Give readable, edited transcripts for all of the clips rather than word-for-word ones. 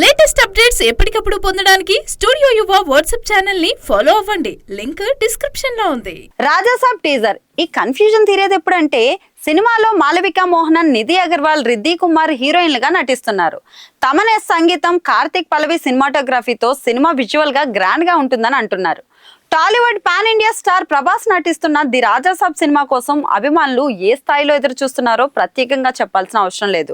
Latest updates ఎప్పటికప్పుడు పొందడానికి studio యువ వాట్సాప్ ఛానల్ ని ఫాలో అవ్వండి. లింక్ డిస్క్రిప్షన్ లో ఉంది. రాజాసాబ్ టీజర్ ఈ కన్ఫ్యూజన్ తీరేది ఎప్పుడంటే సినిమాలో మాలవిక మోహనన్, నిధి అగర్వాల్, రిద్ధి కుమార్ హీరోయిన్లుగా నటిస్తున్నారు. తమన్ ఎస్ సంగీతం, కార్తిక్ పల్లవి సినిమాటోగ్రఫీతో సినిమా విజువల్ గా గ్రాండ్ గా ఉంటుందని అంటున్నారు. Tollywood pan India star Prabhas నటిస్తున్న ది రాజాసాబ్ సినిమా కోసం అభిమానులు ఏ స్థాయిలో ఎదురు చూస్తున్నారో ప్రత్యేకంగా చెప్పాల్సిన అవసరం లేదు.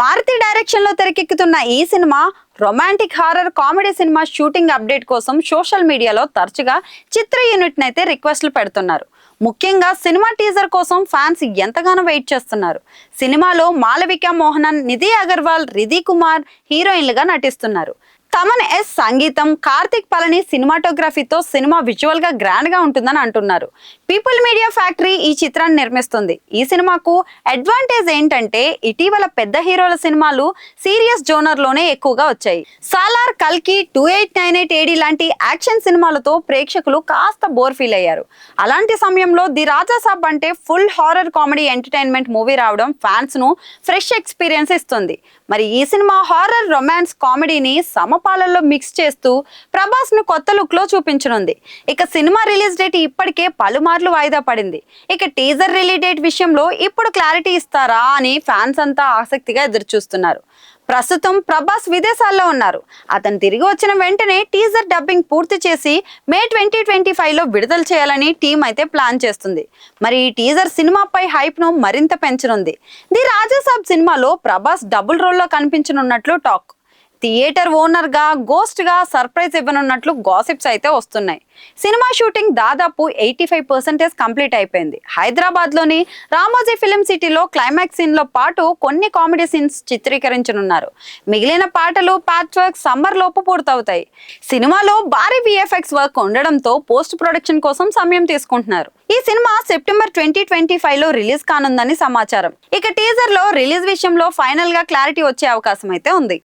మారుతి డైరెక్షన్ లో తెరకెక్కుతున్న ఈ cinema romantic horror comedy cinema shooting update కోసం సోషల్ మీడియాలో తరచుగా చిత్ర యూనిట్ నైతే రిక్వెస్ట్లు పెడుతున్నారు. ముఖ్యంగా సినిమా టీజర్ కోసం ఫ్యాన్స్ ఎంతగానో వెయిట్ చేస్తున్నారు. సినిమాలో మాలవిక మోహనన్, నిధి అగర్వాల్, రిద్ధి కుమార్ హీరోయిన్లుగా నటిస్తున్నారు. తమన్ ఎస్ సంగీతం, కార్తిక్ పలని సినిమాటోగ్రఫీతో సినిమా విజువల్ గా గ్రాండ్ గా ఉంటుందని అంటున్నారు. పీపుల్ మీడియా ఫ్యాక్టరీ ఈ చిత్రాన్ని నిర్మిస్తుంది. ఈ సినిమాకు అడ్వాంటేజ్ ఏంటంటే ఇటీవల పెద్ద హీరోల సినిమాలు సీరియస్ జోనర్ లోనే ఎక్కువగా వచ్చాయి. సాలార్, కల్కి, 2898 AD లాంటి యాక్షన్ సినిమాలతో ప్రేక్షకులు కాస్త బోర్ ఫీల్ అయ్యారు. అలాంటి సమయంలో ది రాజాసాబ్ అంటే full horror comedy entertainment movie రావడం ఫ్యాన్స్ ను ఫ్రెష్ ఎక్స్పీరియన్స్ ఇస్తుంది. మరి ఈ సినిమా హారర్, రొమాన్స్, కామెడీని సమపాలల్లో మిక్స్ చేస్తూ ప్రభాస్ ను కొత్త లుక్ లో చూపించనుంది. ఇక సినిమా రిలీజ్ డేట్ ఇప్పటికే పలుమార్లు వాయిదా పడింది. ఇక టీజర్ రిలీజ్ డేట్ విషయంలో ఇప్పుడు క్లారిటీ ఇస్తారా అని ఫ్యాన్స్ అంతా ఆసక్తిగా ఎదురు చూస్తున్నారు. ప్రస్తుతం ప్రభాస్ విదేశాల్లో ఉన్నారు. అతను తిరిగి వచ్చిన వెంటనే టీజర్ డబ్బింగ్ పూర్తి చేసి మే 2025 లో విడుదల చేయాలని టీం అయితే ప్లాన్ చేస్తుంది. మరి ఈ టీజర్ సినిమాపై హైప్ ను మరింత పెంచనుంది. ది రాజాసాబ్ సినిమాలో ప్రభాస్ డబుల్ రోల్లో కనిపించనున్నట్లు టాక్. థియేటర్ ఓనర్ గా, గోస్ట్ గా సర్ప్రైజ్ ఇవ్వనున్నట్లు గాసిప్స్ అయితే వస్తున్నాయి. సినిమా షూటింగ్ దాదాపు 85% కంప్లీట్ అయిపోయింది. హైదరాబాద్ లోని రామోజీ ఫిలిం సిటీలో క్లైమాక్స్ సీన్ లో పాటు కొన్ని కామెడీ సీన్స్ చిత్రీకరించనున్నారు. మిగిలిన పాటలు ప్యాచ్ వర్క్ సమ్మర్ లోపు పూర్తవుతాయి. సినిమాలో భారీ VFX వర్క్ ఉండడంతో పోస్ట్ ప్రొడక్షన్ కోసం సమయం తీసుకుంటున్నారు. ఈ సినిమా సెప్టెంబర్ 2025 లో రిలీజ్ కానుందని సమాచారం. ఇక టీజర్ లో రిలీజ్ విషయంలో ఫైనల్ గా క్లారిటీ వచ్చే అవకాశం అయితే ఉంది.